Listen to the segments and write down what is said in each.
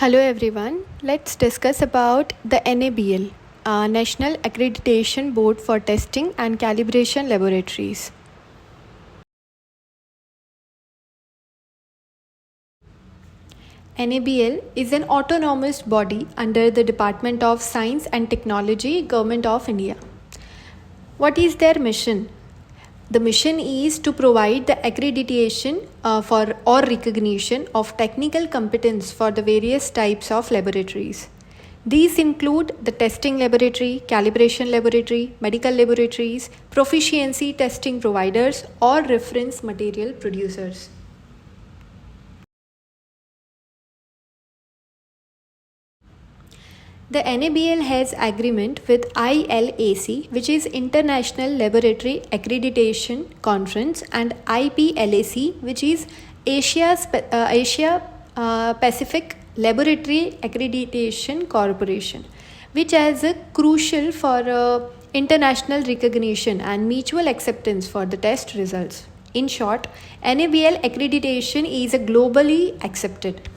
Hello everyone, let's discuss about the NABL, National Accreditation Board for Testing and Calibration Laboratories. NABL is an autonomous body under the Department of Science and Technology, Government of India. What is their mission? The mission is to provide the accreditation for or recognition of technical competence for the various types of laboratories. These include the testing laboratory, calibration laboratory, medical laboratories, proficiency testing providers, or reference material producers. The NABL has agreement with ILAC, which is International Laboratory Accreditation Conference, and IPLAC, which is Asia Pacific Laboratory Accreditation Corporation, which is crucial for international recognition and mutual acceptance for the test results. In short, NABL accreditation is globally accepted.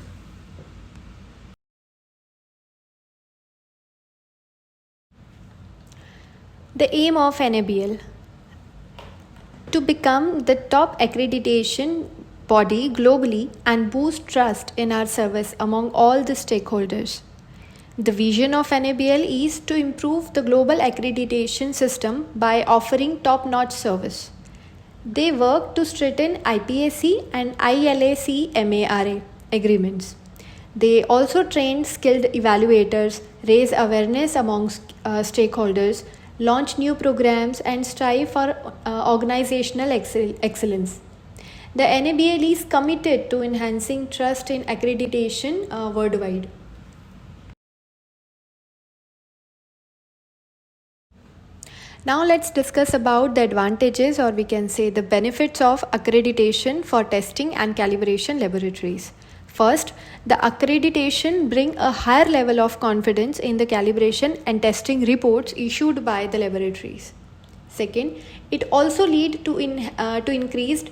The aim of NABL: to become the top accreditation body globally and boost trust in our service among all the stakeholders. The vision of NABL is to improve the global accreditation system by offering top-notch service. They work to strengthen IPAC and ILAC MARA agreements. They also train skilled evaluators, raise awareness among stakeholders, launch new programs, and strive for organizational excellence. The NABL is committed to enhancing trust in accreditation worldwide. Now let's discuss about the advantages, or we can say the benefits of accreditation for testing and calibration laboratories. First, the accreditation bring a higher level of confidence in the calibration and testing reports issued by the laboratories. Second, it also lead to increased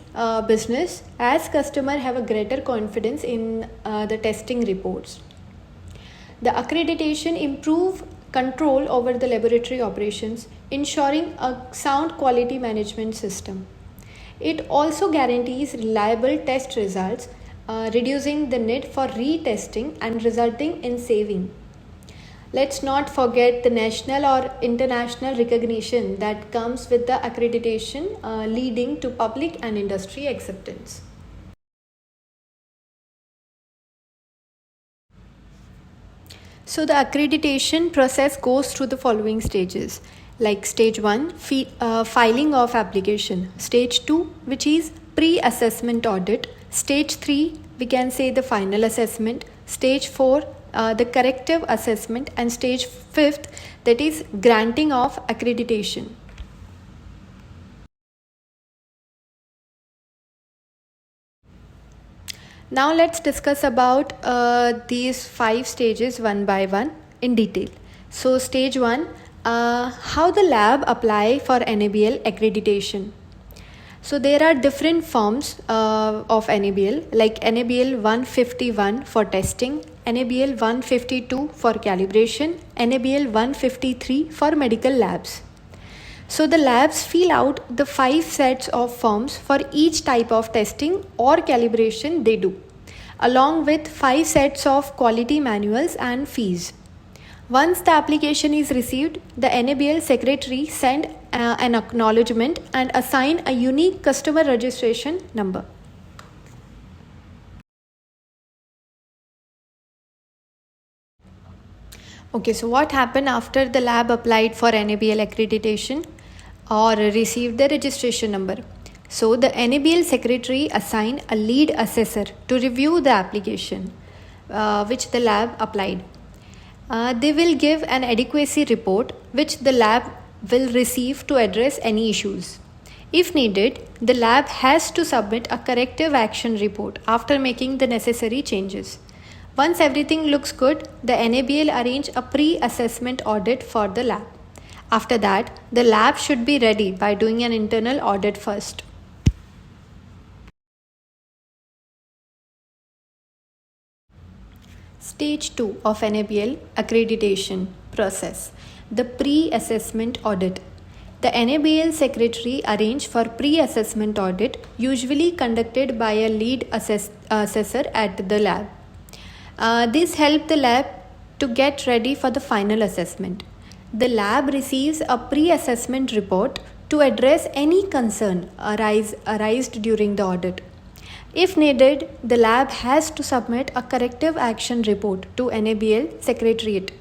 business as customers have a greater confidence in the testing reports. The accreditation improve control over the laboratory operations, ensuring a sound quality management system. It also guarantees reliable test results, reducing the need for retesting and resulting in saving. Let's not forget the national or international recognition that comes with the accreditation, leading to public and industry acceptance. So the accreditation process goes through the following stages, like stage 1, filing of application, stage 2, which is pre-assessment audit, stage 3, we can say the final assessment, stage 4, the corrective assessment, and stage 5th, that is granting of accreditation. Now let's discuss about these 5 stages one by one in detail. So stage 1, how the lab apply for NABL accreditation. So there are different forms of NABL, like NABL 151 for testing, NABL 152 for calibration, NABL 153 for medical labs. So the labs fill out the 5 sets of forms for each type of testing or calibration they do, along with 5 sets of quality manuals and fees. Once the application is received, the NABL secretary send an acknowledgement and assign a unique customer registration number. Okay, so what happened after the lab applied for NABL accreditation or received the registration number? So the NABL secretary assigned a lead assessor to review the application which the lab applied. They will give an adequacy report which the lab will receive to address any issues. If needed, the lab has to submit a corrective action report after making the necessary changes. Once everything looks good, the NABL arrange a pre-assessment audit for the lab. After that, the lab should be ready by doing an internal audit first. Stage 2 of NABL accreditation process, the pre-assessment audit. The NABL secretary arrange for pre-assessment audit, usually conducted by a lead assessor at the lab. This help the lab to get ready for the final assessment. The lab receives a pre-assessment report to address any concern arised during the audit. If needed, the lab has to submit a corrective action report to NABL Secretariat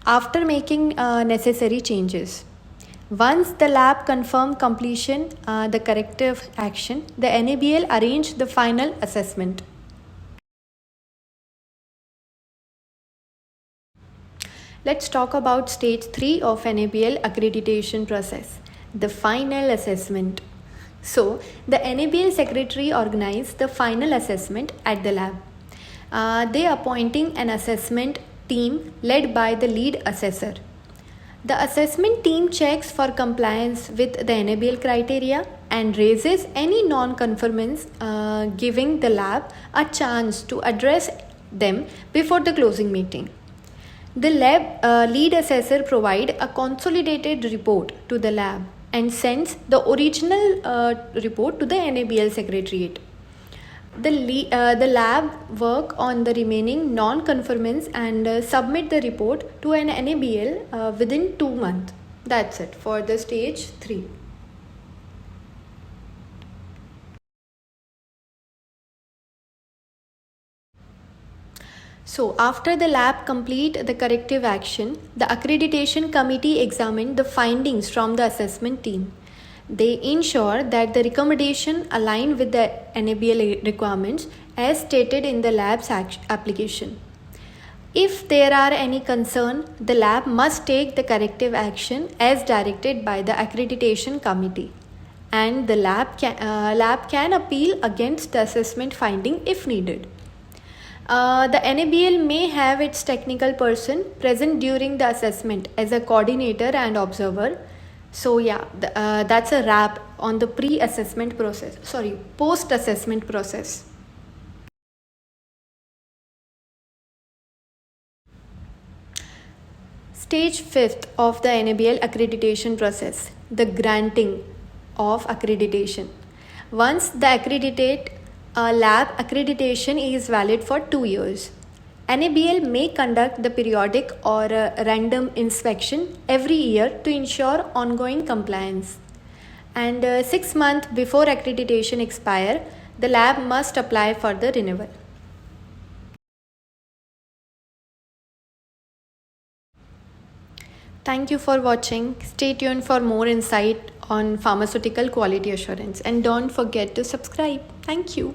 after making necessary changes. Once the lab confirmed completion the corrective action, the NABL arranged the final assessment. Let's talk about stage 3 of NABL accreditation process, the final assessment. So, the NABL secretary organized the final assessment at the lab. They appointing an assessment team led by the lead assessor. The assessment team checks for compliance with the NABL criteria and raises any non-conformance, giving the lab a chance to address them before the closing meeting. The lead assessor provides a consolidated report to the lab and sends the original report to the NABL Secretariat. The lab work on the remaining non-conformance and submit the report to an NABL within 2 months. That's it for the stage 3. So, after the lab complete the corrective action, the accreditation committee examined the findings from the assessment team. They ensure that the recommendation align with the NABL requirements as stated in the lab's application. If there are any concern, the lab must take the corrective action as directed by the accreditation committee, and the lab can appeal against the assessment finding if needed. The NABL may have its technical person present during the assessment as a coordinator and observer. So yeah, that's a wrap on the post-assessment process. Stage 5th of the NABL accreditation process, the granting of accreditation. Once the accredited lab accreditation is valid for 2 years. NABL may conduct the periodic or random inspection every year to ensure ongoing compliance. And 6 months before accreditation expire, the lab must apply for the renewal. Thank you for watching. Stay tuned for more insight on pharmaceutical quality assurance and don't forget to subscribe. Thank you.